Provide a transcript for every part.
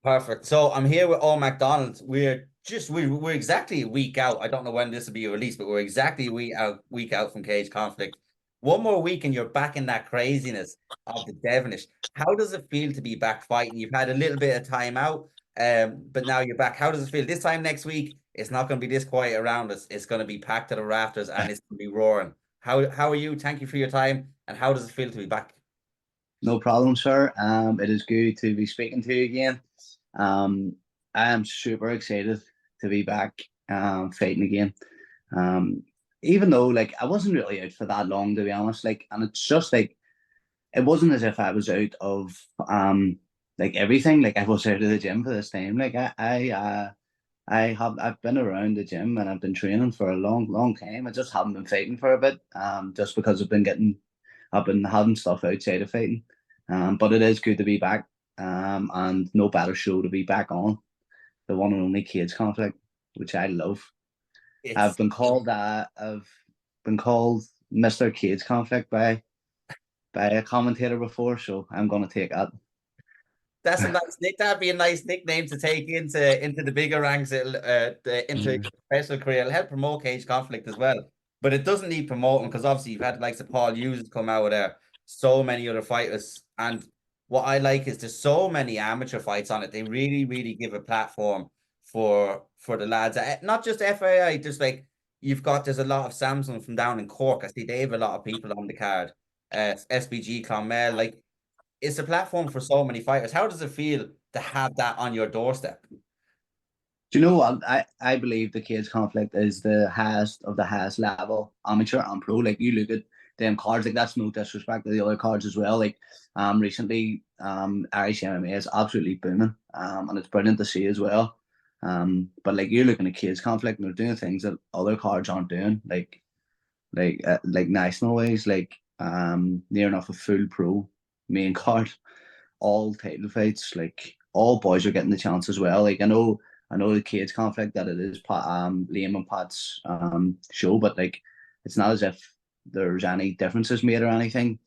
Perfect. So I'm here with Eoin McDonald. We're exactly a week out. I don't know when this will be released, but we're exactly a week out from Cage Conflict. One more week and you're back in that craziness of the Devonish. How does it feel to be back fighting? You've had a little bit of time out, but now you're back. How does it feel? This time next week, it's not going to be this quiet around us. It's going to be packed to the rafters and it's going to be roaring. How are you? Thank you for your time. And how does it feel to be back? No problem, sir. It is good to be speaking to you again. Um, I am super excited to be back fighting again. Um, Even though like I wasn't really out for that long, to be honest. Like, and it's just like it wasn't as if I was out of like everything. Like I was out of the gym for this time. I've been around the gym and I've been training for a long time. I just haven't been fighting for a bit. Just because I've been having stuff outside of fighting. But it is good to be back. And no better show to be back on, the one and only Cage Conflict, which I love. It's I've been called Mr. Cage Conflict by a commentator before, so I'm gonna take that. That's a nice nick. That'd be a nice nickname to take into the bigger ranks, into your Mm. professional career. It'll help promote cage conflict as well. But it doesn't need promoting because obviously you've had likes of Paul Hughes come out there, so many other fighters. And what I like is there's so many amateur fights on it. They really, really give a platform for the lads. Not just FAI, just like there's a lot of Samsung from down in Cork. I see they have a lot of people on the card. SBG Clonmel, like it's a platform for so many fighters. How does it feel to have that on your doorstep? Do you know what? I believe the Cage Conflict is the highest of the highest level, amateur and pro. Like you look at them cards, like that's no disrespect to the other cards as well. Like recently, Irish MMA is absolutely booming. And it's brilliant to see as well. But like you're looking at Cage Conflict and they're doing things that other cards aren't doing, like national ways, like near enough a full pro main card, all title fights, like all boys are getting the chance as well. Like I know the Cage Conflict that it is Liam and Pat's show, but like it's not as if there's any differences made or anything.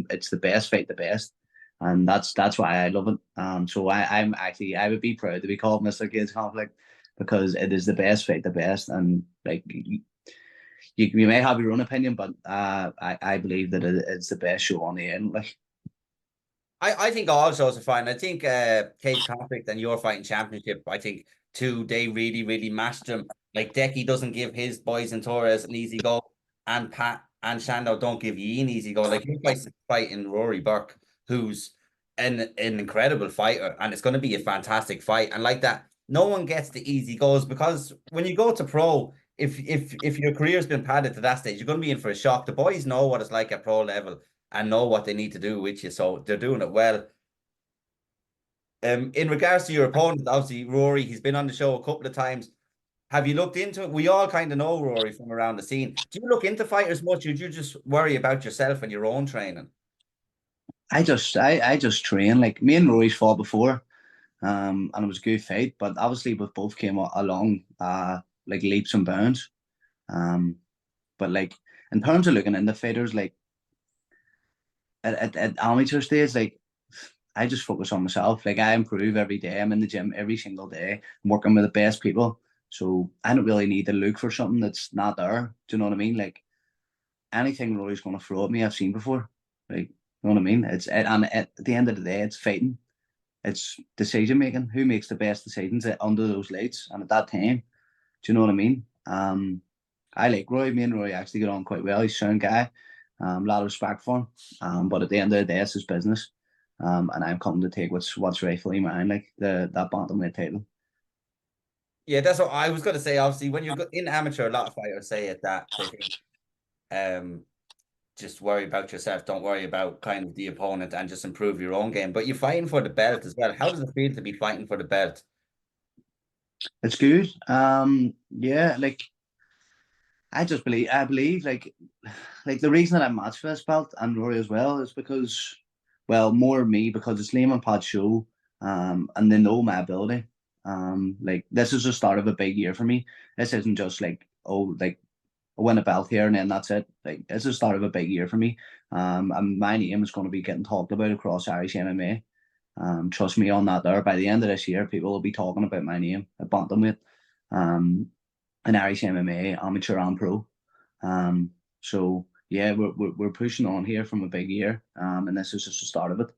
It's the best fight the best. And that's why I love it. I would be proud to be called Mr. Cage Conflict because it is the best fight the best. And like you may have your own opinion, but I believe that it's the best show on the end. Like I think all shows are fine. I think Cage Conflict and your fighting championship, I think two, they really, really matched them. Like Decky doesn't give his boys and Torres an easy go, and Pat and Shando don't give you an easy go. Like you guys fighting Ruairi Burke, who's an incredible fighter, and it's going to be a fantastic fight. And like that, no one gets the easy goes because when you go to pro, if your career's been padded to that stage, you're going to be in for a shock. The boys know what it's like at pro level and know what they need to do with you. So they're doing it well. In regards to your opponent, obviously Rory, he's been on the show a couple of times. Have you looked into it? We all kind of know Rory from around the scene. Do you look into fighters much, or do you just worry about yourself and your own training? I just train. Like me and Roy's fought before, and it was a good fight. But obviously, we both came along like leaps and bounds. Um, but like in terms of looking into fighters, like at amateur stage, like I just focus on myself. Like I improve every day. I'm in the gym every single day. I'm working with the best people. So I don't really need to look for something that's not there. Do you know what I mean? Like anything Rory's going to throw at me, I've seen before. Like, you know what I mean? And at the end of the day, it's fighting. It's decision making. Who makes the best decisions under those lights and at that time? Do you know what I mean? I like Roy. Me and Roy actually get on quite well. He's a sound guy. A lot of respect for him. But at the end of the day, it's his business. And I'm coming to take what's rightfully mine, like that bantamweight title. Yeah, that's what I was going to say. Obviously, when you're in amateur, a lot of fighters say it that they think um, just worry about yourself, don't worry about kind of the opponent, and just improve your own game. But you're fighting for the belt as well. How does it feel to be fighting for the belt? It's good. Yeah, like I believe like the reason that I matched for this belt and Rory as well is because, well, more me because it's Liam and Pat's show, and they know my ability. Like this is the start of a big year for me. This isn't just like, oh, like I win a belt here and then that's it. Like this is the start of a big year for me. And my name is going to be getting talked about across Irish MMA. Trust me on that there. By the end of this year, people will be talking about my name at bantamweight, in Irish MMA, amateur and pro. So yeah, we're pushing on here from a big year, and this is just the start of it.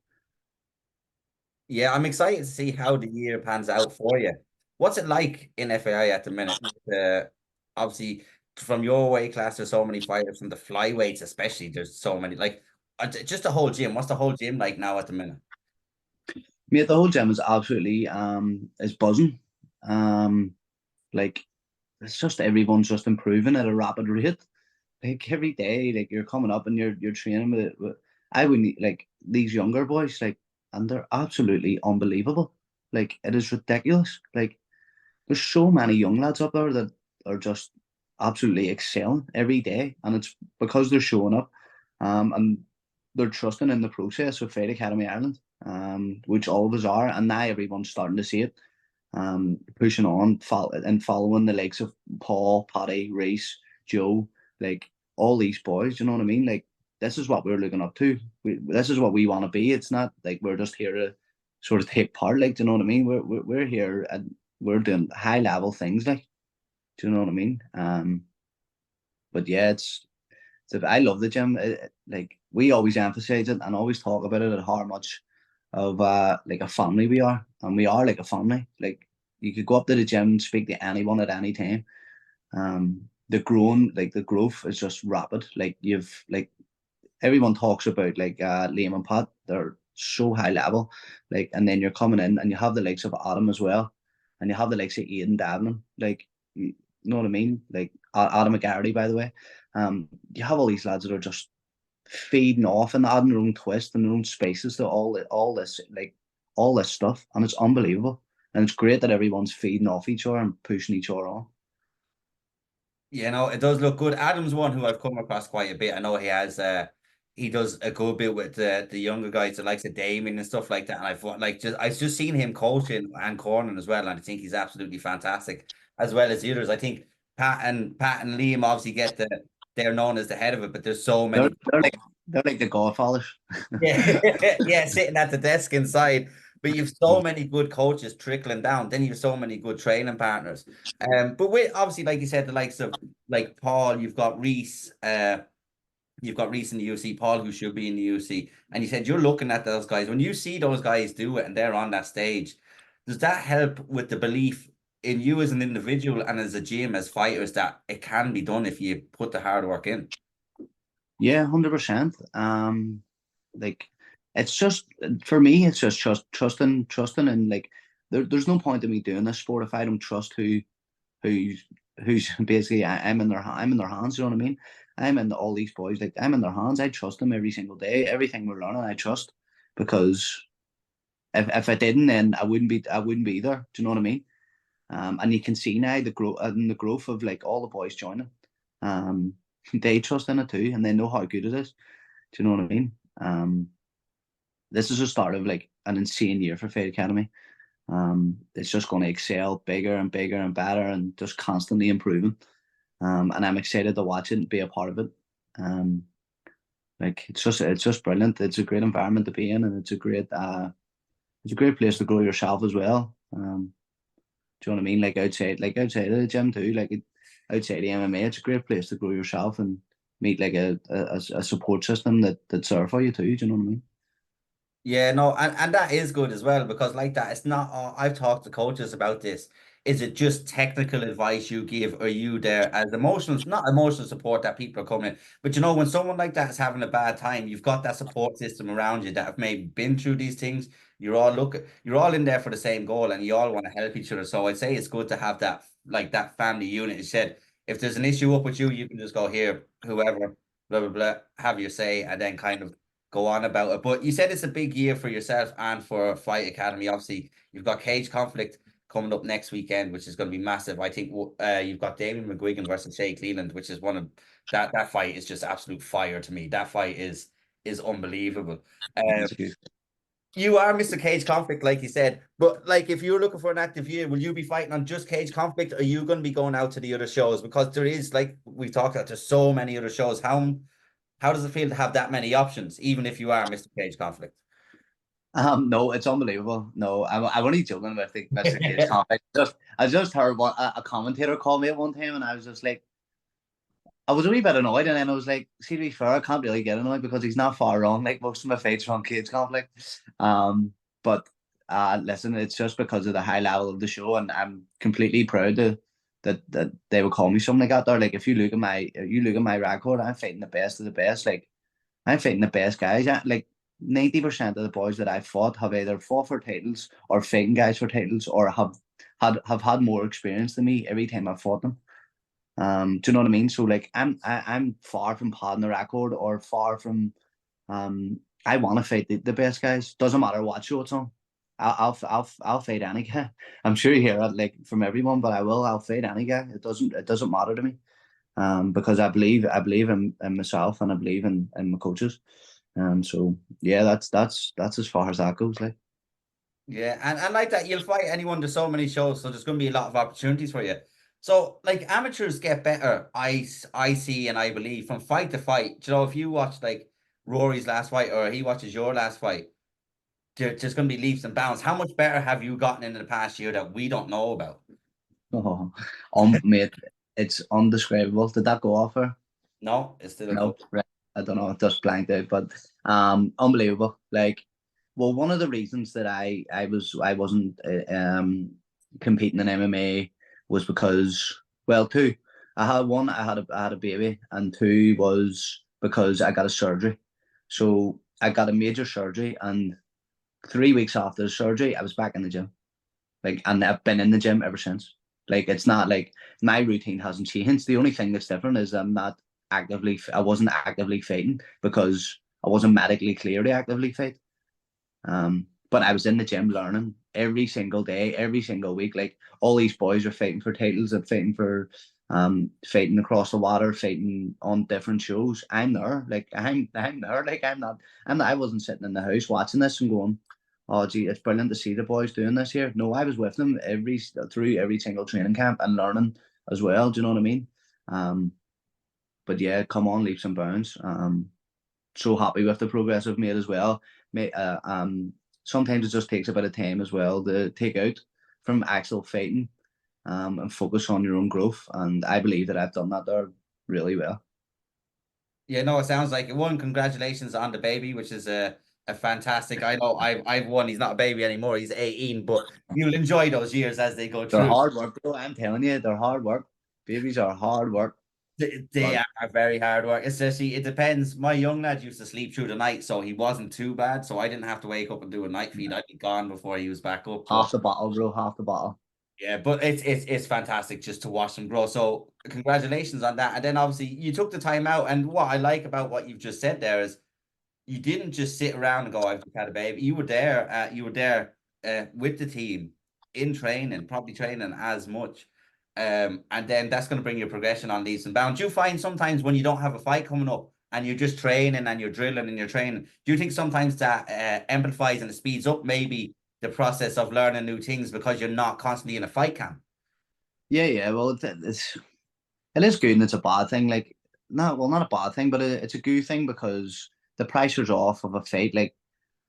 Yeah, I'm excited to see how the year pans out for you. What's it like in FAI at the minute? Obviously, from your weight class, there's so many fighters. From the flyweights, especially, there's so many. Like, just the whole gym. What's the whole gym like now at the minute? Mate, the whole gym is absolutely is buzzing. Like it's just everyone's just improving at a rapid rate. Like every day, like you're coming up and you're training with I wouldn't like these younger boys, like, and they're absolutely unbelievable. Like it is ridiculous. Like there's so many young lads up there that are just absolutely excelling every day, and it's because they're showing up, and they're trusting in the process of Fight Academy Ireland, which all of us are, and now everyone's starting to see it, pushing on and following the likes of Paul, Paddy, Reese, Joe, like all these boys. You know what I mean? Like this is what we're looking up to. This is what we want to be. It's not like we're just here to sort of take part. Like, do you know what I mean? We're here and we're doing high level things. Like, do you know what I mean? But yeah, I love the gym. Like we always emphasize it and always talk about it at how much of like a family we are, and we are like a family. Like you could go up to the gym and speak to anyone at any time. The growth is just rapid. Like you've like everyone talks about like Liam and Pat. They're so high level. Like, and then you're coming in and you have the likes of Adam as well, and you have the likes of Aidan Davlin. Like, you know what I mean? Like Adam McGarry, by the way. You have all these lads that are just feeding off and adding their own twist and their own spaces to all this stuff, and it's unbelievable. And it's great that everyone's feeding off each other and pushing each other on. You know, it does look good. Adam's one who I've come across quite a bit. I know he does a good bit with the younger guys, the likes of Damien and stuff like that. And I've just seen him coaching and cornering as well, and I think he's absolutely fantastic, as well as the others. I think Pat and Liam obviously they're known as the head of it, but there's so They're, many. they're like the Godfathers. Yeah, yeah, sitting at the desk inside. But you've so many good coaches trickling down. Then you've so many good training partners. But with obviously, like you said, the likes of like Paul, you've got Reese in the UFC, Paul, who should be in the UFC, and you said you're looking at those guys. When you see those guys do it and they're on that stage, does that help with the belief in you as an individual and as a gym, as fighters, that it can be done if you put the hard work in? Yeah, 100%. Like it's just for me, it's just trusting, and like there's no point in me doing this sport if I don't trust who who's basically I'm in their hands. You know what I mean? I'm in all these boys. Like I'm in their hands. I trust them every single day. Everything we're learning, I trust, because if I didn't, then I wouldn't be there. Do you know what I mean? And you can see now the growth of like all the boys joining. Um, they trust in it too, and they know how good it is. Do you know what I mean? This is the start of like an insane year for Fade Academy. It's just going to excel bigger and bigger and better, and just constantly improving. And I'm excited to watch it and be a part of it. Um, like it's just brilliant. It's a great environment to be in, and it's a great place to grow yourself as well. Do you know what I mean? Like outside of the gym too. Outside the MMA, it's a great place to grow yourself and meet like a support system that's there for you too. Do you know what I mean? Yeah, no, and that is good as well because like that, it's not. I've talked to coaches about this. Is it just technical advice you give, or are you there as emotional, not emotional support that people are coming in? But you know, when someone like that is having a bad time, you've got that support system around you that have maybe been through these things. You're all in there for the same goal, and you all want to help each other. So I'd say it's good to have that like that family unit. You said if there's an issue up with you, you can just go here, whoever, blah blah blah, have your say, and then kind of go on about it. But you said it's a big year for yourself and for Fight Academy. Obviously, you've got Cage Conflict coming up next weekend, which is going to be massive. I think you've got Damien McGuigan versus Shay Cleland, which is one of that fight is just absolute fire to me. That fight is unbelievable. Um, It's a good. you are Mr. Cage Conflict, like you said, but like if you're looking for an active year, will you be fighting on just Cage Conflict? Or are you going to be going out to the other shows? Because there is, like we've talked about, there's so many other shows. How does it feel to have that many options, even if you are Mr. Cage Conflict? No, it's unbelievable. No, I'm only joking with the cage conflict. I just heard what a commentator called me at one time, and I was just like, I was a wee bit annoyed, and then I was like, see, to be fair, I can't really get annoyed because he's not far wrong. Like most of my fights are on cage conflict. But listen, it's just because of the high level of the show, and I'm completely proud that they would call me something like that. There, like if you look at my record, I'm fighting the best of the best. Like I'm fighting the best guys. Like 90% of the boys that I've fought have either fought for titles or fighting guys for titles or have had more experience than me every time I've fought them. Do you know what I mean? So like I'm far from padding the record or far from I want to fight the best guys. Doesn't matter what show it's on. I'll fight any guy. I'm sure you hear it like from everyone, but I'll fight any guy. It doesn't matter to me. Because I believe in myself and I believe in my coaches. So yeah, that's as far as that goes. Like, Yeah, and like that, you'll fight anyone. There's so many shows, so there's going to be a lot of opportunities for you. So, like amateurs get better. I see, and I believe from fight to fight. You know, if you watch like Rory's last fight, or he watches your last fight, there's just going to be leaps and bounds. How much better have you gotten in the past year that we don't know about? oh, mate, it's undescribable. Did that go off her? No, it's still a good. No, right. I don't know. It just blanked out, but unbelievable. Like, well, one of the reasons that I wasn't competing in MMA was because, well, two. I had a baby, and two was because I got a surgery. So I got a major surgery, and 3 weeks after the surgery, I was back in the gym. Like, and I've been in the gym ever since. Like, it's not like my routine hasn't changed. The only thing that's different is I wasn't actively fighting because I wasn't medically clear to actively fight. But I was in the gym learning every single day, every single week. Like all these boys are fighting for titles and fighting across the water, fighting on different shows. I'm there. Like I'm there. Like I wasn't sitting in the house watching this and going, oh gee, it's brilliant to see the boys doing this here. No, I was with them through every single training camp and learning as well. Do you know what I mean? Um, but yeah, come on, leaps and bounds. So happy with the progress I've made as well. Sometimes it just takes a bit of time as well to take out from actual fighting and focus on your own growth. And I believe that I've done that there really well. Yeah, no, it sounds like it. One, congratulations on the baby, which is a fantastic. I know I've won. He's not a baby anymore. He's 18, but you'll enjoy those years as they go They're through. hard work, bro. I'm telling you, they're hard work. Babies are hard work. They But are very hard work. Especially, it depends. My young lad used to sleep through the night, so he wasn't too bad. So I didn't have to wake up and do a night feed. I'd be gone before he was back up. But half the bottle, bro, half the bottle. yeah, but it's fantastic just to watch them grow. So congratulations on that. And then obviously you took the time out. And what I like about what you've just said there is you didn't just sit around and go, I've just had a baby. You were there with the team in training, probably training as much. And then that's going to bring your progression on leaps and bounds. Do you find sometimes when you don't have a fight coming up and you're just training and you're drilling and you're training, do you think sometimes that amplifies and speeds up maybe the process of learning new things because you're not constantly in a fight camp? Yeah, yeah. Well, it is good and it's a bad thing. Like, no, well, not a bad thing, but it's a good thing because the pressure's off of a fight. Like,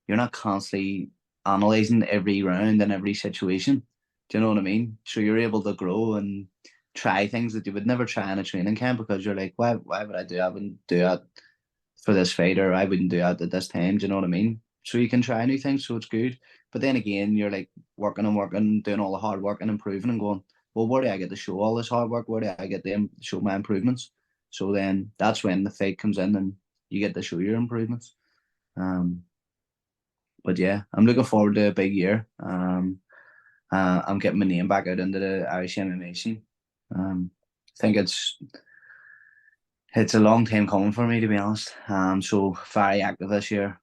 you're not constantly analyzing every round and every situation. Do you know what I mean? So you're able to grow and try things that you would never try in a training camp because you're like, why would I do that? I wouldn't do that for this fight or I wouldn't do that at this time. Do you know what I mean? So you can try new things, so it's good. But then again, you're like working and working, doing all the hard work and improving and going, well, where do I get to show all this hard work? Where do I get to show my improvements? So then that's when the fight comes in and you get to show your improvements. Um, but yeah, I'm looking forward to a big year. I'm getting my name back out into the Irish MMA scene. I think it's a long time coming for me to be honest. So very active this year.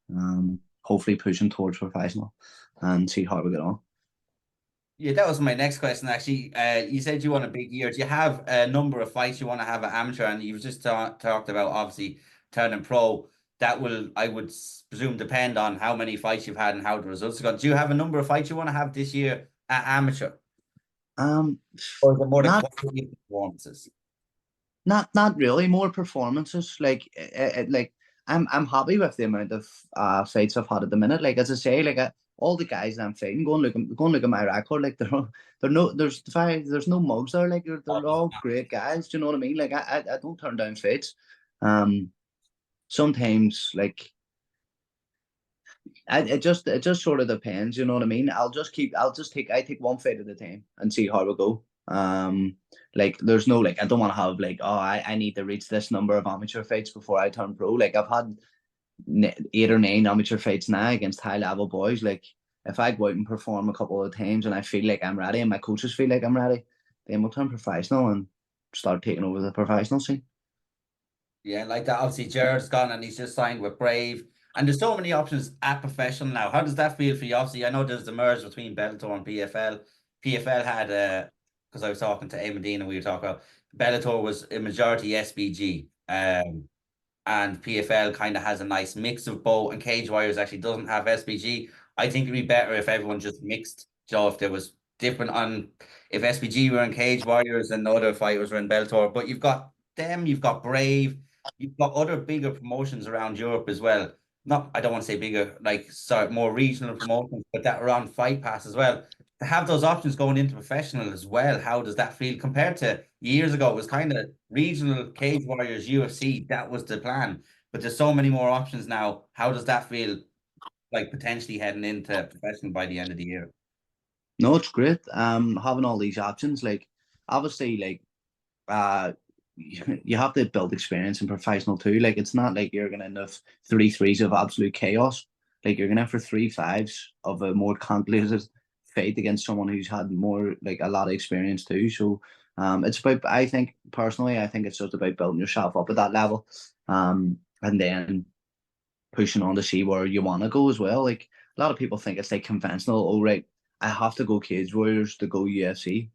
Hopefully pushing towards professional and see how we get on. Yeah, that was my next question actually. You said you want a big year. Do you have a number of fights you want to have at amateur? And you've just talked about obviously turning pro. That will, I would presume, depend on how many fights you've had and how the results have gone. Do you have a number of fights you want to have this year at amateur, Um, or is it more the not quality of performances? not really more performances. Like I'm happy with the amount of fights I've had at the minute. Like as I say, all the guys that I'm fighting, go and look at my record. Like there's no mugs there. Like they're all great guys. Do you know what I mean? Like I don't turn down fights. Sometimes like it just sort of depends. You know what I mean? I take one fight at a time and see how we go. Like there's no like I don't want to have like I need to reach this number of amateur fights before I turn pro. Like I've had 8 or 9 amateur fights now against high level boys. Like if I go out and perform a couple of times and I feel like I'm ready and my coaches feel like I'm ready, then we'll turn professional and start taking over the professional scene. Yeah, like that. Obviously, Jared's gone and he's just signed with Brave. And there's so many options at professional now. How does that feel for you? Obviously, I know there's the merge between Bellator and PFL. PFL had because I was talking to Eamon and we were talking about Bellator was a majority SBG. And PFL kind of has a nice mix of both, and Cage Warriors actually doesn't have SBG. I think it'd be better if everyone just mixed. So if there was different on if SBG were in Cage Warriors and the other fighters were in Bellator, but you've got them, you've got Brave, you've got other bigger promotions around Europe as well. Not, I don't want to say bigger, like sorry, more regional promotions, but that are on Fight Pass as well. To have those options going into professional as well, how does that feel compared to years ago? It was kind of regional Cage Warriors UFC. That was the plan, but there's so many more options now. How does that feel like potentially heading into professional by the end of the year? No, it's great. Having all these options, like obviously, like uh, you have to build experience in professional too. Like it's not like you're gonna have 3 3s of absolute chaos. Like you're gonna have for 3 5s of a more calculated fight against someone who's had more like a lot of experience too. So it's about I think personally I think it's just about building yourself up at that level. And then pushing on to see where you want to go as well. Like a lot of people think it's like conventional. Oh right, I have to go Cage Warriors to go UFC.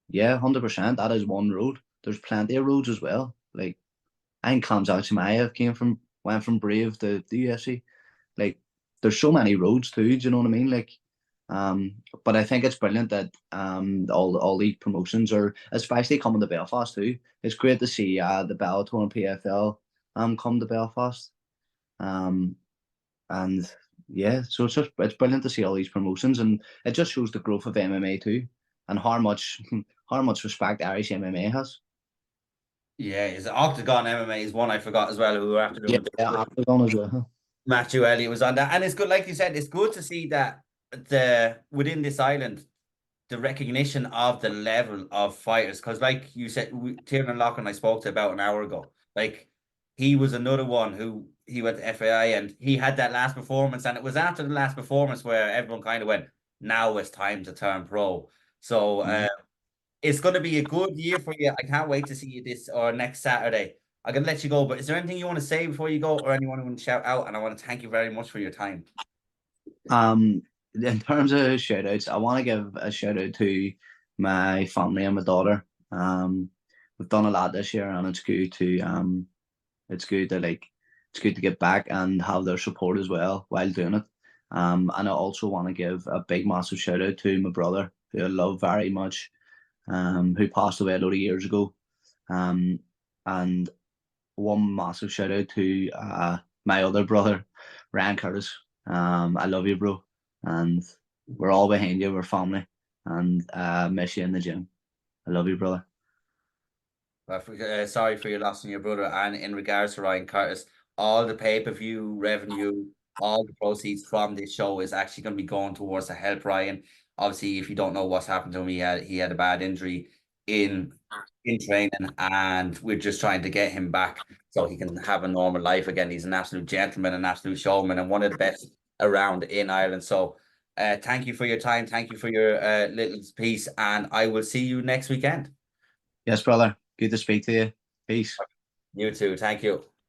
Yeah, 100%. That is one road. There's plenty of roads as well. Like I think Kamzat Chimaev went from Brave to the UFC. Like there's so many roads too. Do you know what I mean? Like, but I think it's brilliant that all these promotions are especially coming to Belfast too. It's great to see the Bellator and PFL come to Belfast. Um, and yeah, so it's brilliant to see all these promotions, and it just shows the growth of MMA too, and how much how much respect Irish MMA has. Yeah, is Octagon MMA is one I forgot as well, who were after Yeah, doing yeah, Octagon as well. Matthew Elliott was on that. And it's good, like you said, it's good to see that the within this island, the recognition of the level of fighters. Because, like you said, Tiernan Loughlin I spoke to about an hour ago. Like he was another one who he went to FAI and he had that last performance, and it was after the last performance where everyone kind of went, "Now it's time to turn pro." So it's going to be a good year for you. I can't wait to see you this or next Saturday. I'm going to let you go, but is there anything you want to say before you go, or anyone who want to shout out? And I want to thank you very much for your time. In terms of shout outs, I want to give a shout out to my family and my daughter. We've done a lot this year, and it's good to it's good to get back and have their support as well while doing it. And I also want to give a big massive shout out to my brother, who I love very much, who passed away a lot of years ago. Um, and one massive shout out to my other brother, Ryan Curtis. I love you, bro, and we're all behind you. We're family, and miss you in the gym. I love you, brother. Sorry for your loss on your brother. And in regards to Ryan Curtis, all the pay-per-view revenue, all the proceeds from this show is actually going to be going towards to help Ryan. Obviously, if you don't know what's happened to him, he had a bad injury in in training, and we're just trying to get him back so he can have a normal life again. He's an absolute gentleman, an absolute showman, and one of the best around in Ireland. So, thank you for your time. Thank you for your little piece, and I will see you next weekend. Yes, brother. Good to speak to you. Peace. You too. Thank you.